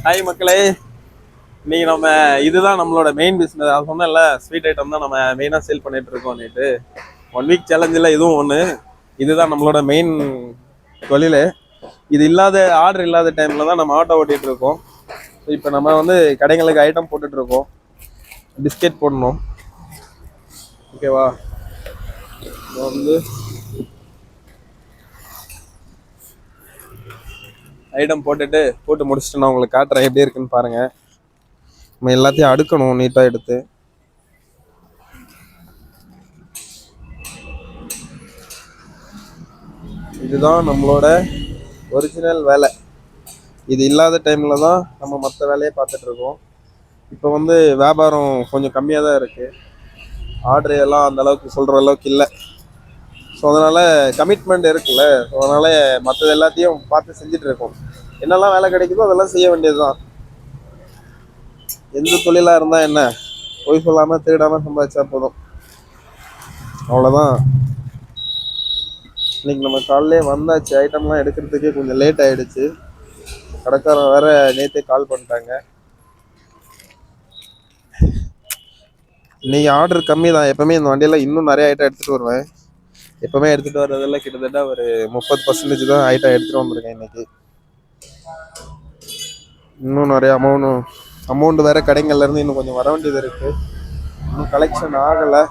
Hi மக்களே, இன்னைக்கு நம்ம இதுதான் நம்மளோட மெயின் பிஸ்னஸ். நான் சொன்னேன்ல, ஸ்வீட் ஐட்டம் தான் நம்ம மெயினாக சேல் பண்ணிட்டு இருக்கோம். நேற்று 1 வீக் சேலஞ்சில் இதுவும் ஒன்று. இதுதான் நம்மளோட மெயின் தொழில். இது இல்லாத ஆர்டர் இல்லாத டைமில் தான் நம்ம ஆட்டோ ஓட்டிகிட்டு இருக்கோம். இப்போ நம்ம வந்து கடைங்களுக்கு ஐட்டம் போட்டுட்ருக்கோம். பிஸ்கெட் போடணும், ஓகேவா? வந்து ஐட்டம் போட்டு முடிச்சுட்டு நான் உங்களுக்கு காட்டுறேன் எப்படி இருக்குன்னு பாருங்கள். நம்ம எல்லாத்தையும் அடுக்கணும் நீட்டாக எடுத்து. இதுதான் நம்மளோட ஒரிஜினல் வேலை. இது இல்லாத டைமில் தான் நம்ம மற்ற வேலையை பார்த்துட்ருக்கோம். இப்போ வந்து வியாபாரம் கொஞ்சம் கம்மியாக தான் இருக்குது. ஆர்டர் எல்லாம் அந்த அளவுக்கு சொல்கிற அளவுக்கு இல்லை. ஸோ அதனால் கமிட்மெண்ட் இருக்குல்ல, ஸோ அதனால் மற்றது எல்லாத்தையும் பார்த்து செஞ்சிட்ருக்கோம். என்னெல்லாம் வேலை கிடைக்குதோ அதெல்லாம் செய்ய வேண்டியது தான். எந்த தொழிலாக இருந்தால் என்ன, பொய் சொல்லாமல் திருடாமல் சம்பாதிச்சா போதும், அவ்வளோதான். இன்னைக்கு நம்ம காலையிலே வந்தாச்சு. ஐட்டம்லாம் எடுக்கிறதுக்கே கொஞ்சம் லேட் ஆகிடுச்சு. கடைக்காரன் வேற நேற்றே கால் பண்ணிட்டாங்க. இன்னைக்கு ஆர்டர் கம்மி தான். எப்பவுமே இந்த வண்டியில் இன்னும் நிறைய ஐட்டம் எடுத்துகிட்டு வருவேன். எப்பவுமே எடுத்துகிட்டு வர்றதெல்லாம் கிட்டத்தட்ட ஒரு 30% தான் ஐட்டம் எடுத்துகிட்டு வந்திருக்கேன் இன்னைக்கு. இன்னும் நிறைய அமௌண்ட் வேற கடைகள்லேருந்து இன்னும் கொஞ்சம் வர வேண்டியது இருக்குது. இன்னும் கலெக்ஷன் ஆகலை.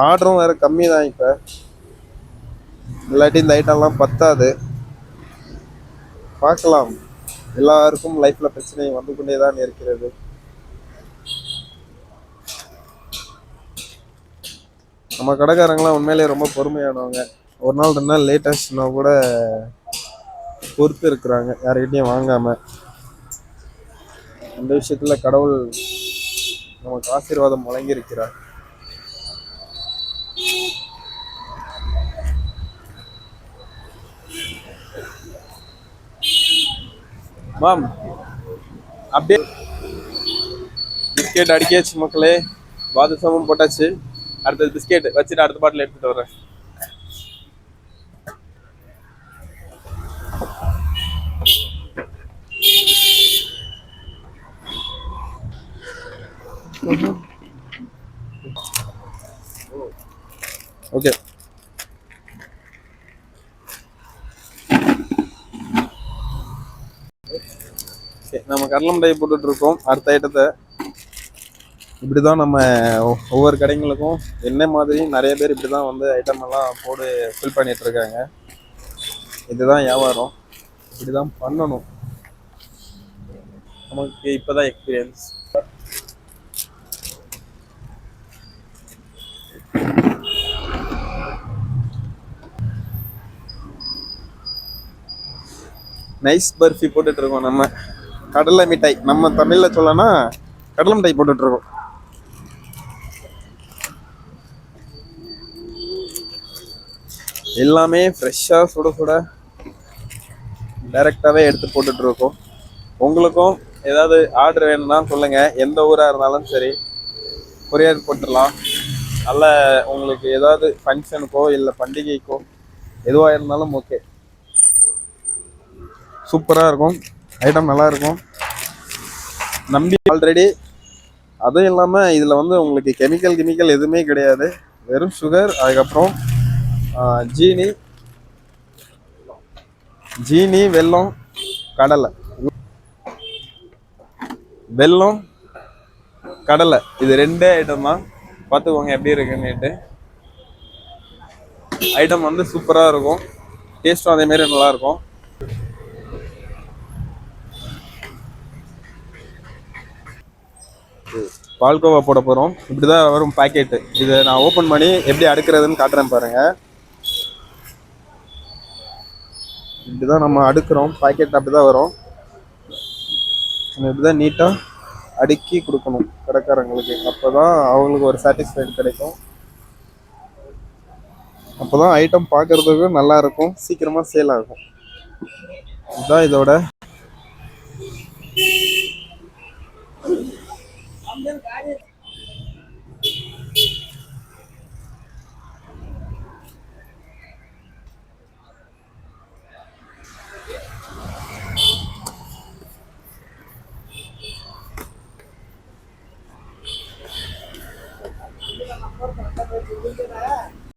ஆர்டரும் வேற கம்மி தான். இப்போ இல்லாட்டி இந்த ஐட்டம்லாம் பத்தாது. பார்க்கலாம். எல்லாருக்கும் லைஃப்பில் பிரச்சனை வந்து கொண்டே தான் இருக்கிறது. நம்ம கடைக்காரங்களாம் உண்மையிலேயே ரொம்ப பொறுமையானவங்க. ஒரு நாள் 2 நாள் லேட் ஆச்சுன்னா கூட பொறுத்து இருக்கிறாங்க, யார்கிட்டையும் வாங்காமல். இந்த விஷயத்தில் கடவுள் நமக்கு ஆசீர்வாதம் வழங்கியிருக்கிறார். மாம், அப்படியே பிஸ்கெட் அடிக்காச்சு மக்களே. பாதுஷாவும் போட்டாச்சு. அடுத்தது பிஸ்கெட் வச்சுட்டு அடுத்த பாட்டில் எடுத்துகிட்டு வரேன். ஓகே, நம்ம கடலை மிட்டாய் போட்டுட்டு இருக்கோம். அடுத்த ஐட்டத்தை இப்படிதான் நம்ம ஒவ்வொரு கடைங்களுக்கும் என்ன மாதிரி நிறைய பேர் இப்படிதான் வந்து ஐட்டம் எல்லாம் போட்டு ஃபில் பண்ணிட்டு இருக்காங்க. இதுதான் வியாபாரம், இப்படிதான் பண்ணணும். நமக்கு இப்பதான் எக்ஸ்பீரியன்ஸ். நைஸ் பர்ஃபி போட்டுட்டு இருக்கோம். நம்ம கடலை மிட்டாய், நம்ம தமிழ்ல சொல்லனா கடலை மிட்டாய் போட்டுட்டு இருக்கோம். எல்லாமே ஃப்ரெஷ்ஷாக சுட சுட டைரெக்டாகவே எடுத்து போட்டுட்டு இருக்கோம். உங்களுக்கும் ஏதாவது ஆர்டர் வேணும்னா சொல்லுங்கள். எந்த ஊராக இருந்தாலும் சரி, கொரியர் போட்டுடலாம். நல்ல உங்களுக்கு ஏதாவது ஃபங்க்ஷனுக்கோ இல்லை பண்டிகைக்கோ எதுவாக இருந்தாலும் ஓகே. சூப்பராக இருக்கும், ஐட்டம் நல்லா இருக்கும், நம்பி ஆல்ரெடி. அதுவும் இல்லாமல் இதில் வந்து உங்களுக்கு கெமிக்கல் எதுவுமே கிடையாது. வெறும் சுகர், அதுக்கப்புறம் ஜீனி, வெல்லம், கடலை. வெல்லம், கடலை, இது 2 ஐட்டம் தான். பார்த்துக்கோங்க எப்படி இருக்குன்னுட்டு. ஐட்டம் வந்து சூப்பராக இருக்கும், டேஸ்ட்டும் அதேமாரி நல்லாயிருக்கும். பால்கோவா போட போகிறோம். இப்படி தான் வரும் பாக்கெட்டு. இதை நான் ஓப்பன் பண்ணி எப்படி அடுக்கிறதுன்னு காட்டுறேன் பாருங்கள். இப்படி தான் நம்ம அடுக்கிறோம். பாக்கெட் அப்படி தான் வரும். நம்ம இப்படி தான் நீட்டாக அடுக்கி கொடுக்கணும் கடைக்காரங்களுக்கு. அப்போ தான் அவங்களுக்கு ஒரு சாட்டிஸ்ஃபைடு கிடைக்கும். அப்போ தான் ஐட்டம் பார்க்குறதுக்கு நல்லா இருக்கும், சீக்கிரமாக சேல் ஆகும். இதுதான் இதோட